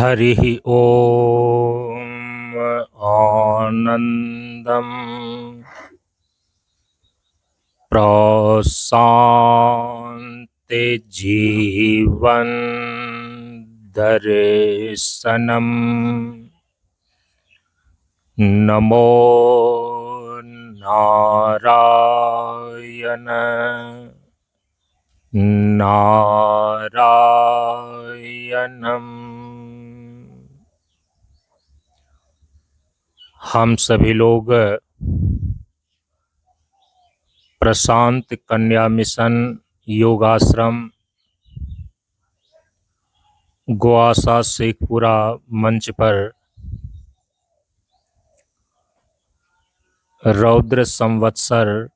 हरिः ॐ आनन्दम् प्रशान्ति जीवन दर्शनम् नमो नारायण नारायणम्। हम सभी लोग प्रशांत कन्या मिशन योगाश्रम गोआसा शेखपुरा मंच पर रौद्र संवत्सर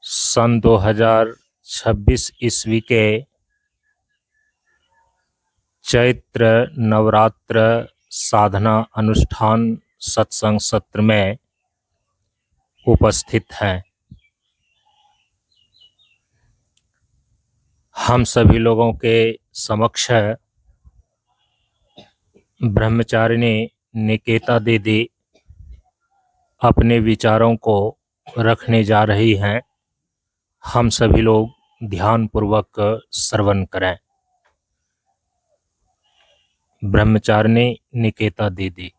सन 2026 ईस्वी के चैत्र नवरात्र साधना अनुष्ठान सत्संग सत्र में उपस्थित हैं। हम सभी लोगों के समक्ष ब्रह्मचारिणी निकेता दीदी अपने विचारों को रखने जा रही हैं। हम सभी लोग ध्यान पूर्वक श्रवण करें। ब्रह्मचारिणी निकेता दीदी।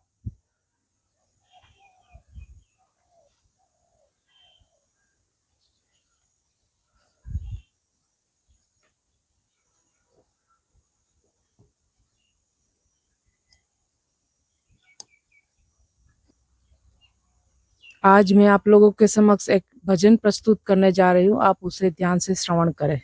आज मैं आप लोगों के समक्ष एक भजन प्रस्तुत करने जा रही हूँ। आप उसे ध्यान से श्रवण करें।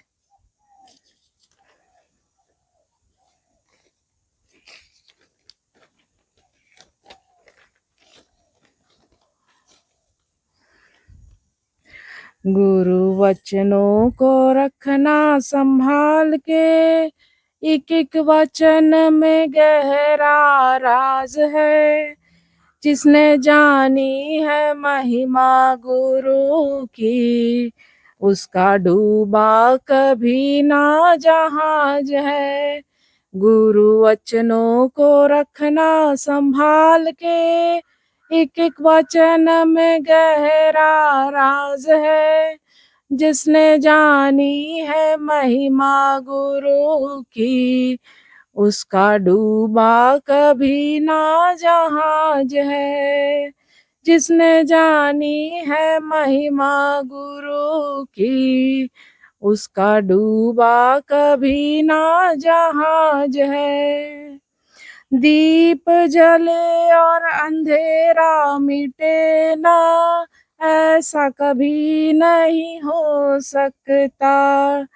गुरु वचनों को रखना संभाल के, एक एक वचन में गहरा राज है। जिसने जानी है महिमा गुरु की, उसका डूबा कभी ना जहाज है। गुरु वचनों को रखना संभाल के, एक एक वचन में गहरा राज है। जिसने जानी है महिमा गुरु की, उसका डूबा कभी ना जहाज है। जिसने जानी है महिमा गुरु की, उसका डूबा कभी ना जहाज है। दीप जले और अंधेरा मिटे ना, ऐसा कभी नहीं हो सकता।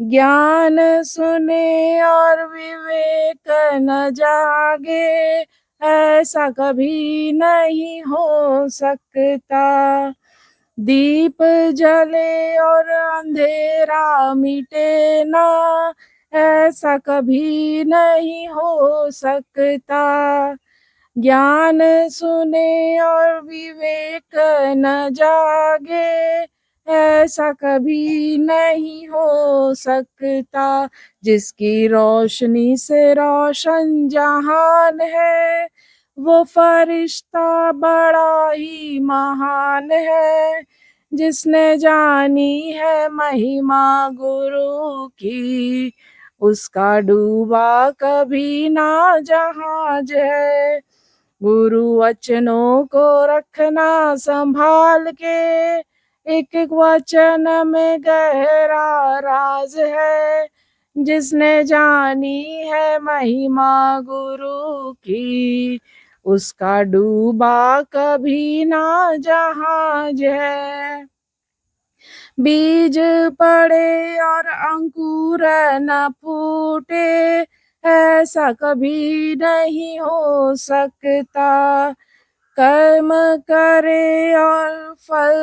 ज्ञान सुने और विवेक न जागे, ऐसा कभी नहीं हो सकता। दीप जले और अंधेरा मिटे ना, ऐसा कभी नहीं हो सकता। ज्ञान सुने और विवेक न जागे, ऐसा कभी नहीं हो सकता। जिसकी रोशनी से रोशन जहान है, वो फरिश्ता बड़ा ही महान है। जिसने जानी है महिमा गुरु की, उसका डूबा कभी ना जहाज है। गुरु वचनों को रखना संभाल के, एक एक वचन में गहरा राज है। जिसने जानी है महिमा गुरु की, उसका डूबा कभी ना जहाज है। बीज पड़े और अंकुर न फूटे, ऐसा कभी नहीं हो सकता। कर्म करे और फल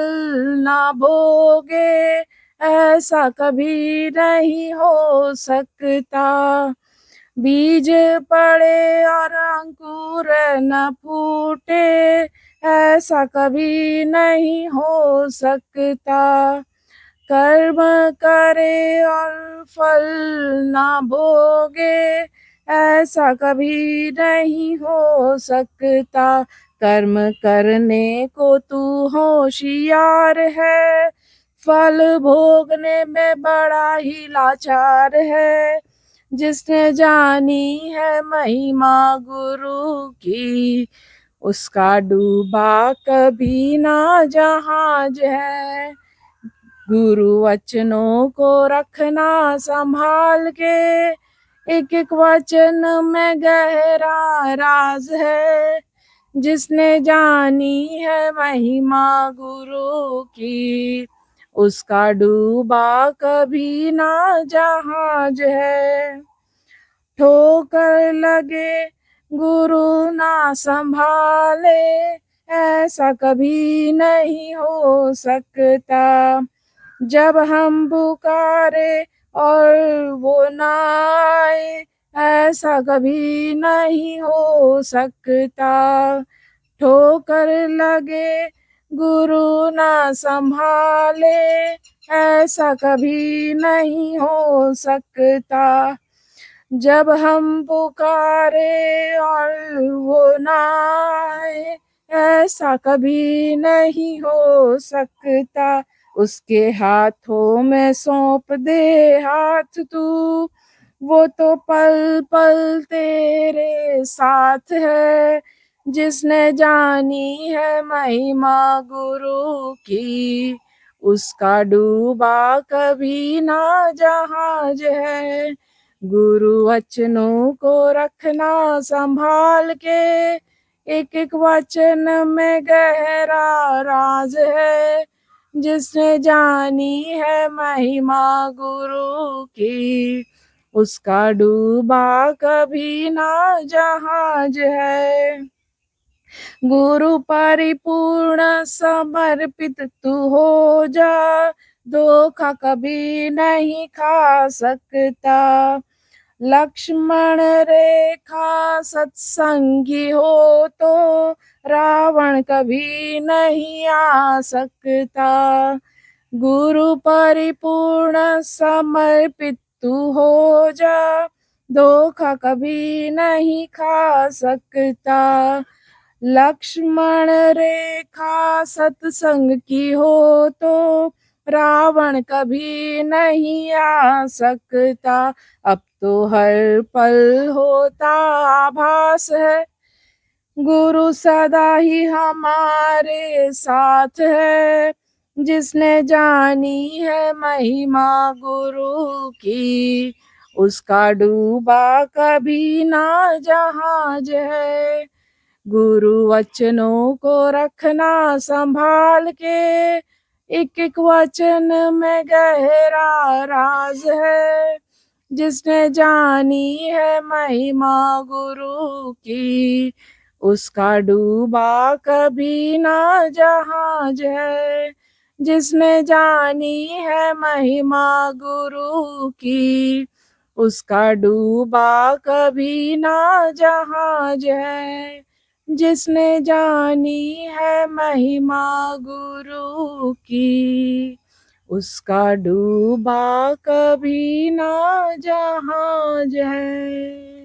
ना भोगे, ऐसा कभी नहीं हो सकता। बीज पड़े और अंकुर न फूटे, ऐसा कभी नहीं हो सकता। कर्म करे और फल ना भोगे, ऐसा कभी नहीं हो सकता। कर्म करने को तू होशियार है, फल भोगने में बड़ा ही लाचार है। जिसने जानी है महिमा गुरु की, उसका डूबा कभी ना जहाज है। गुरु वचनों को रखना संभाल के, एक एक वचन में गहरा राज है। जिसने जानी है महिमा गुरु की, उसका डूबा कभी ना जहाज है। ठोकर लगे गुरु ना संभाले, ऐसा कभी नहीं हो सकता। जब हम पुकारे और वो ना आए, ऐसा कभी नहीं हो सकता। ठोकर लगे गुरु ना संभाले, ऐसा कभी नहीं हो सकता। जब हम पुकारे और वो ना आए, ऐसा कभी नहीं हो सकता। उसके हाथों में सौंप दे हाथ तू, वो तो पल पल तेरे साथ है। जिसने जानी है महिमा गुरु की, उसका डूबा कभी ना जहाज है। गुरु वचनों को रखना संभाल के, एक एक वचन में गहरा राज है। जिसने जानी है महिमा गुरु की, उसका डूबा कभी ना जहाज है। गुरु परिपूर्ण समर्पित तू हो जा, धोखा कभी नहीं खा सकता। लक्ष्मण रेखा सत्संगी हो तो, रावण कभी नहीं आ सकता। गुरु परिपूर्ण समर्पित तू हो जा, धोखा कभी नहीं खा सकता। लक्ष्मण रेखा सत्संग की हो तो, रावण कभी नहीं आ सकता। अब तो हर पल होता आभास है, गुरु सदा ही हमारे साथ है। जिसने जानी है महिमा गुरु की, उसका डूबा कभी ना जहाज है। गुरु वचनों को रखना संभाल के, एक एक वचन में गहरा राज है। जिसने जानी है महिमा गुरु की, उसका डूबा कभी ना जहाज है। जिसने जानी है महिमा गुरु की, उसका डूबा कभी ना जहाज है। जिसने जानी है महिमा गुरु की, उसका डूबा कभी ना जहाज है।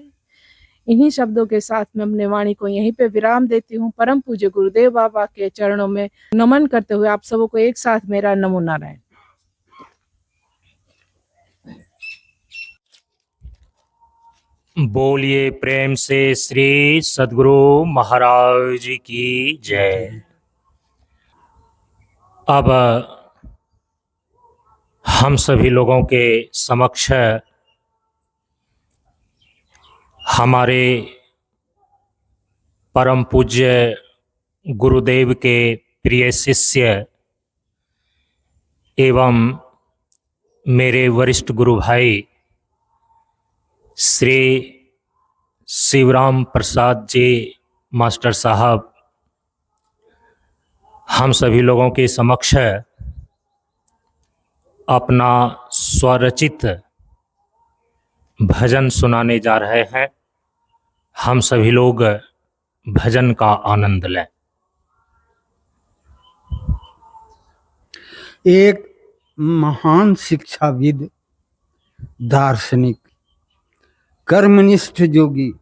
इन्हीं शब्दों के साथ मैं अपने वाणी को यहीं पे विराम देती हूँ। परम पूज्य गुरुदेव बाबा के चरणों में नमन करते हुए आप सबों को एक साथ मेरा नमो नारायण। बोलिए प्रेम से श्री सद्गुरु महाराज की जय। अब हम सभी लोगों के समक्ष हमारे परम पूज्य गुरुदेव के प्रिय शिष्य एवं मेरे वरिष्ठ गुरु भाई श्री शिवराम प्रसाद जी मास्टर साहब हम सभी लोगों के समक्ष अपना स्वरचित भजन सुनाने जा रहे हैं। हम सभी लोग भजन का आनंद लें। एक महान शिक्षाविद, दार्शनिक, कर्मनिष्ठ जोगी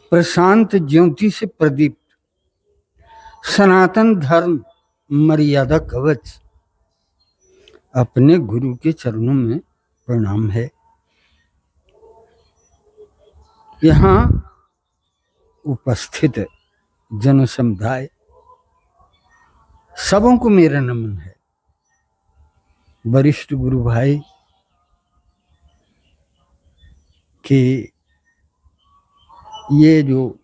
प्रशांत ज्योति से प्रदीप्त सनातन धर्म मर्यादा कवच अपने गुरु के चरणों में प्रणाम है। यहाँ उपस्थित जन समुदाय सबों को मेरा नमन है। वरिष्ठ गुरु भाई कि ये जो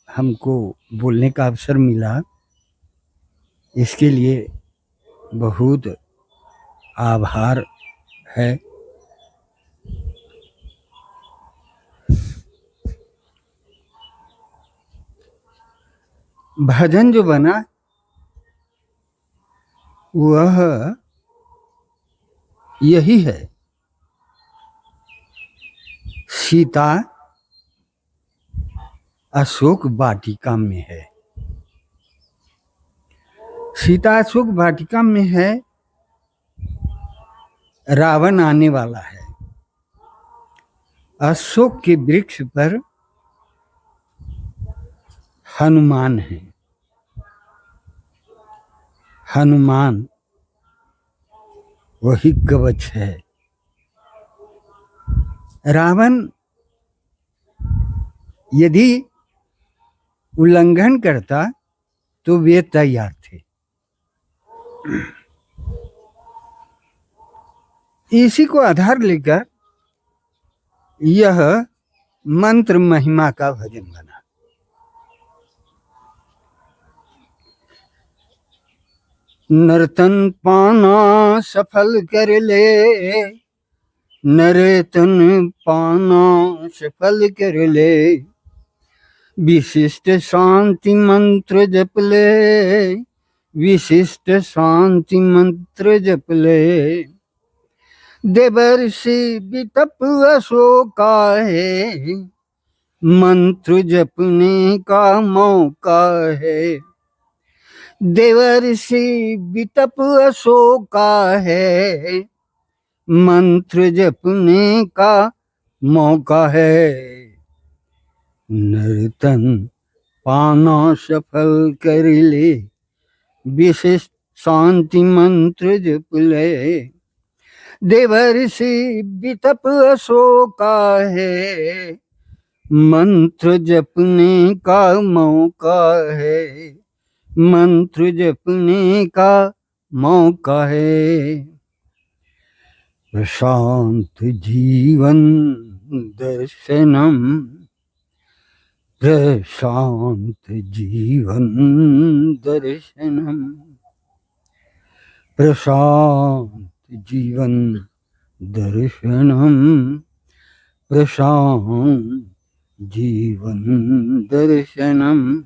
हमको बोलने का अवसर मिला, इसके लिए बहुत आभार है। भजन जो बना वह यही है, सीता अशोक वाटिका में है। सीता अशोक वाटिका में है, रावण आने वाला है। अशोक के वृक्ष पर हनुमान है। हनुमान वही कवच है। रावण यदि उल्लंघन करता तो वे तैयार थे। इसी को आधार लेकर यह मंत्र महिमा का भजन बना। नर्तन पाना सफल कर ले, नर्तन पाना सफल कर ले, विशिष्ट शांति मंत्र जप ले, विशिष्ट शांति मंत्र जप ले। देवर्षि वितप अशोका है, मंत्र जपने का मौका है। देवर्षि वितप अशोका है, मंत्र जपने का मौका है। नर्तन पाना सफल कर ले, विशिष्ट शांति मंत्र जप ले। देवर्षि वितप अशोका है, मंत्र जपने का मौका है, मंत्र जपने का मौका है। प्रशांत जीवन दर्शनम, प्रशांत जीवन दर्शनम, प्रशांत जीवन दर्शनम, प्रशांत जीवन दर्शनम,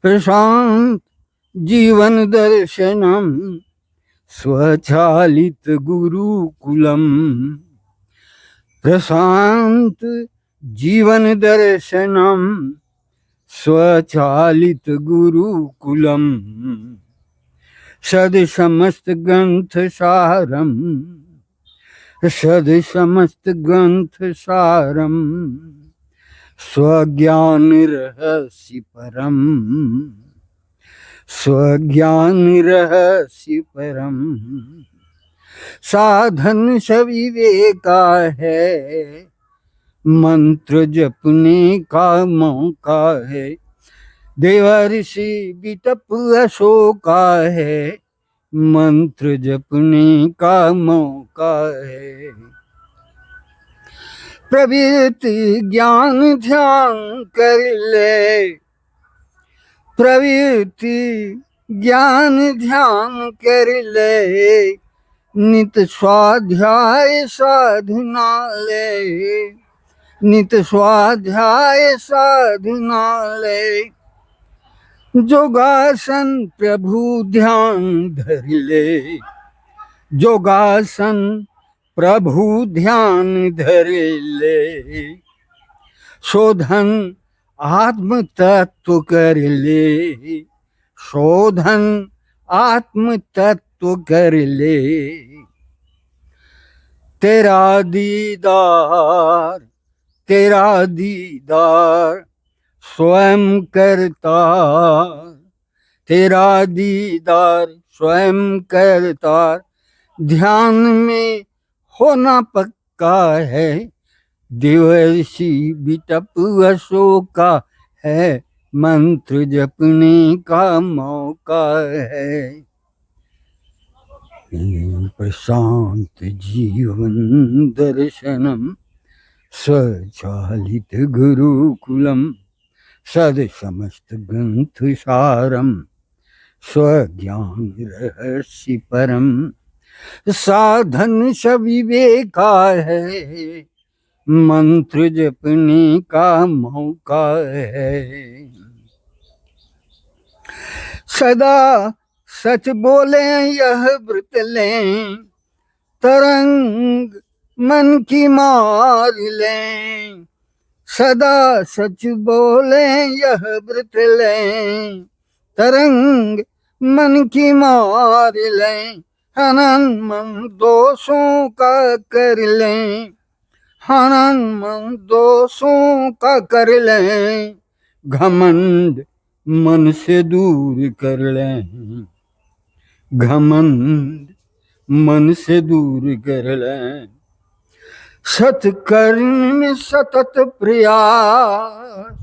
प्रशांत जीवन दर्शनम, स्वचालित गुरुकुलम। प्रशांत जीवन दर्शनम, स्वचालित गुरुकुलम। सद समस्त ग्रंथ सारम, सद समस्त ग्रंथ सारम, स्वज्ञान रहस्य परम, स्वज्ञान रहस्य परम। साधन सविवेका है, मंत्र जपने का मौका है। देवर्षि वितप अशोका है, मंत्र जपने का मौका है। प्रवृत्ति ज्ञान ध्यान कर ले, प्रवृत्ति ज्ञान ध्यान कर ले। नित स्वाध्याय साधना ले, नित स्वाध्याय साधना ले। जोगासन प्रभु ध्यान धर ले, जोगासन प्रभु ध्यान धर ले। शोधन आत्म तत्व कर ले, शोधन आत्म तत्व कर ले। तेरा दीदार, तेरा दीदार स्वयं करता, तेरा दीदार स्वयं करता, ध्यान में होना पक्का है, देवर्षि बिटप अशोका है, मंत्र जपने का मौका है। प्रशांत जीवन दर्शनम स्वचालित गुरुकुलम, सद समस्त ग्रंथ सारम, स्वज्ञान रहस्य परम, साधन सविवेका है, मंत्र जपने का मौका है। सदा सच बोले यह व्रत लें, तरंग मन की मार लें, सदा सच बोले यह व्रत लें, तरंग मन की मार लें, हनन मन दोषों का कर लें, हनन मन दोषों का कर लें, घमंड मन से दूर कर लें, घमंड मन से दूर कर लें, सत्कर्म में सतत प्रयास,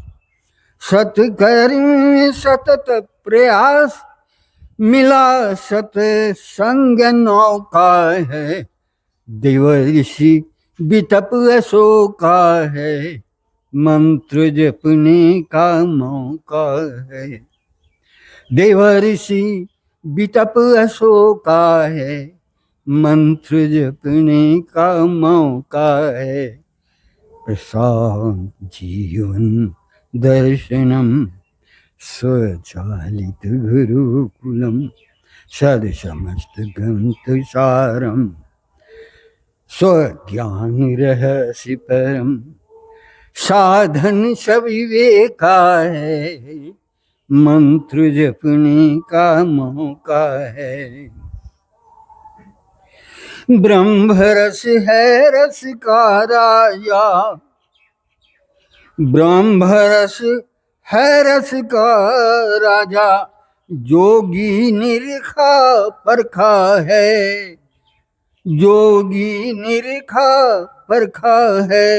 सत्कर्म में सतत प्रयास, मिला सत्संग नौका है, देवर्षि बिटप अशोका है, मंत्र जपने का मौका है। देवर्षि बिटप अशोका है, मंत्र जपने का मौका है। प्रशांत जीवन दर्शनम स्वचालित गुरुकुलम, सद समस्त ग्रंथ सारम, स्वज्ञान रहस्य परम, साधन सविवेका है, मंत्र जपने का मौका है। ब्रह्म रस है रस का राजा, ब्रह्म रस है रस का राजा, जोगी निरखा परखा है, जोगी निरखा परखा है,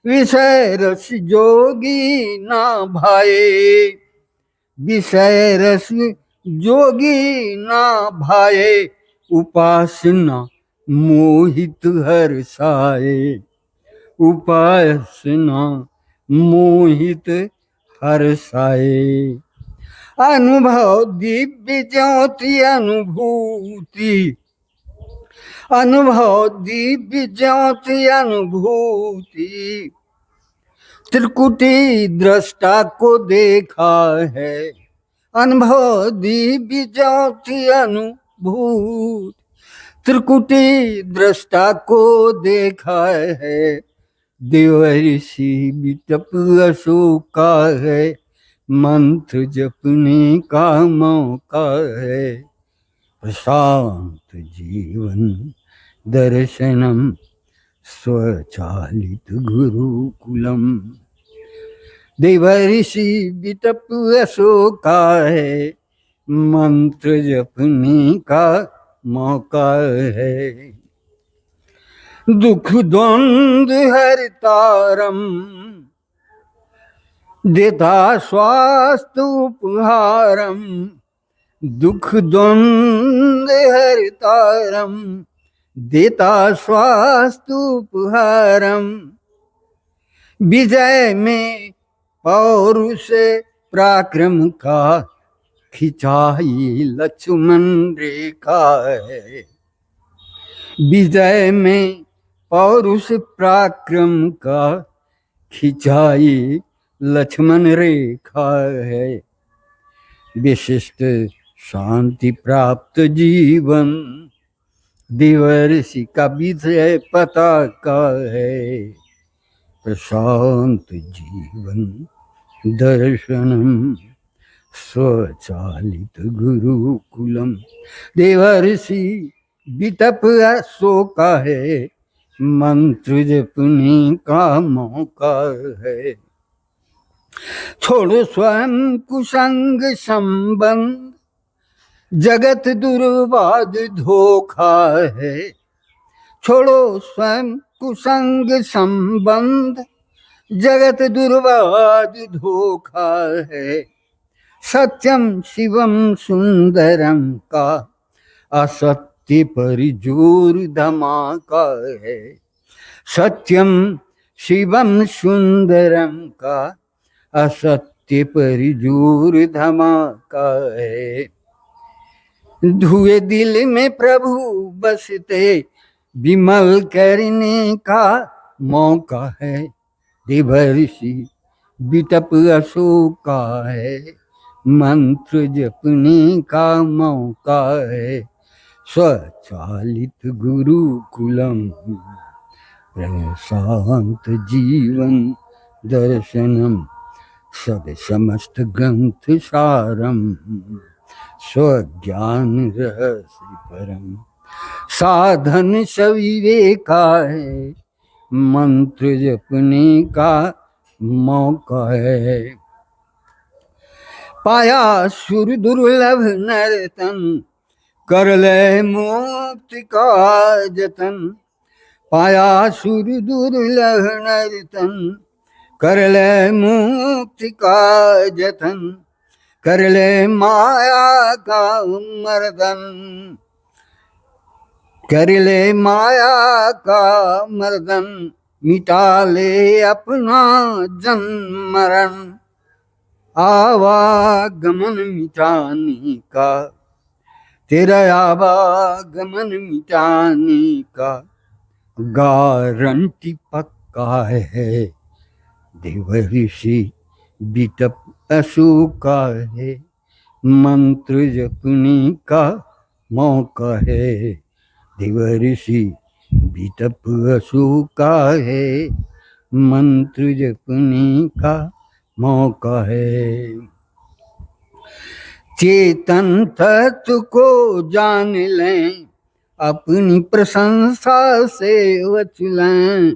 विषय रस जोगी ना भाए, विषय रस जोगी ना भाए, उपासना मोहित हर्षाए, उपासना मोहित हर्षाए। अनुभव दिव्य ज्योति अनुभूति, अनुभव दिव्य ज्योति अनुभूति, त्रिकुटी दृष्टा को देखा है, अनुभव दिव्य ज्योति अनुभूति, त्रिकुटी दृष्टा को देखा है, देवर्षि बिटप अशोका है, मंत्र जपने का मौका है। प्रशांत जीवन दर्शनम स्वचालित गुरुकुलम, देवर्षि बिटप अशोका है, मंत्र जपने का मौका है। दुख द्वंद्व हरतारम, देता स्वास्थ्य उपहारम, दुख द्वंद्व हरतारम, देता स्वास्थ्य उपहारम, विजय में पौरुष पराक्रम का खिंचाई लक्ष्मण रेखा है, विजय में पौरुष पराक्रम का खिंचाई लक्ष्मण रेखा है। विशिष्ट शांति प्राप्त जीवन देवर्षि का विजय पताका है। प्रशांत जीवन दर्शनम स्वचालित गुरुकुलम, देवर्षि बिटप अशोक है, मंत्र जपने का मौका है। छोड़ो स्वयं कुसंग संबंध, जगत दुर्वाद धोखा है। छोड़ो स्वयं कुसंग संबंध, जगत दुर्वाद धोखा है। सत्यम शिवम सुंदरम का असत्य पर जोर धमाका है। सत्यम शिवम सुंदरम का असत्य पर जोर धमाका है। धुए दिल में प्रभु बसते, विमल करने का मौका है। देवर्षि बिटप अशोका है, मंत्र जपने का मौका है। स्वचालित गुरुकुलम, प्रशांत जीवन दर्शनम, सद समस्त ग्रंथ सारम, स्वज्ञान रहस्य परम। साधन सविवेका है, मंत्र जपने का मौका है। पाया सुर दुर्लभ नर्तन, कर ले मुक्ति का जतन। पाया सुर दुर्लभ नर्तन, कर ले मुक्ति का जतन। कर ले माया का मर्दन, कर ले माया का मर्दन। मिटा ले अपना जन्म मरण, आवागमन मिटाने का। तेरा आवागमन मिटाने का गारंटी पक्का है। देवर्षि बिटप अशोका है, मंत्र जपने का मौका है। देवर्षि बिटप अशोका है, मंत्र जपने का मौका है। चेतन तत्व को जान लें, अपनी प्रशंसा से वचलें।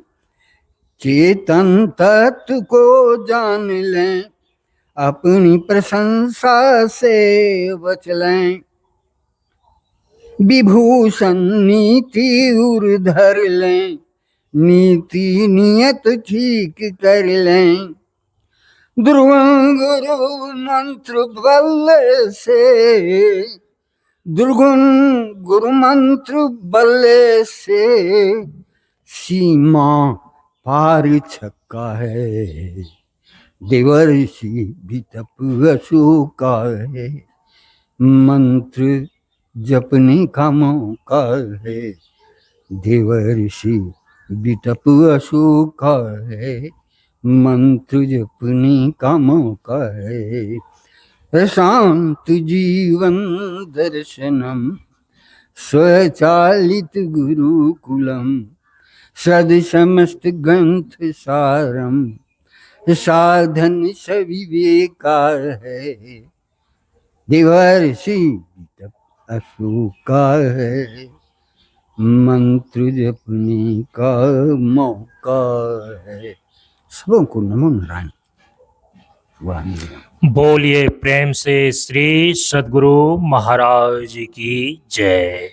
चेतन तत्व को जान लें, अपनी प्रशंसा से वचलें। विभूषण नीति उर्धर लें, नीति नियत ठीक कर लें। दुर्गुण गुरु मंत्र बल से, दुर्गुण गुरु मंत्र बल से, सीमा पार छक्का है। देवर्षि बिटप अशोका है, मंत्र जपने का मौका है। देवर्षि बिटप अशोका है, मंत्र जपने का मौका है। शांत जीवन दर्शनम, स्वचालित गुरुकुलम, सद समस्त ग्रंथ सारम। साधन सविवेका है। देवर्षि बिटप अशोका है, मंत्र जपने का मौका है। सबों को नमो नारायण। वाह। बोलिए प्रेम से श्री सद्गुरु महाराज की जय।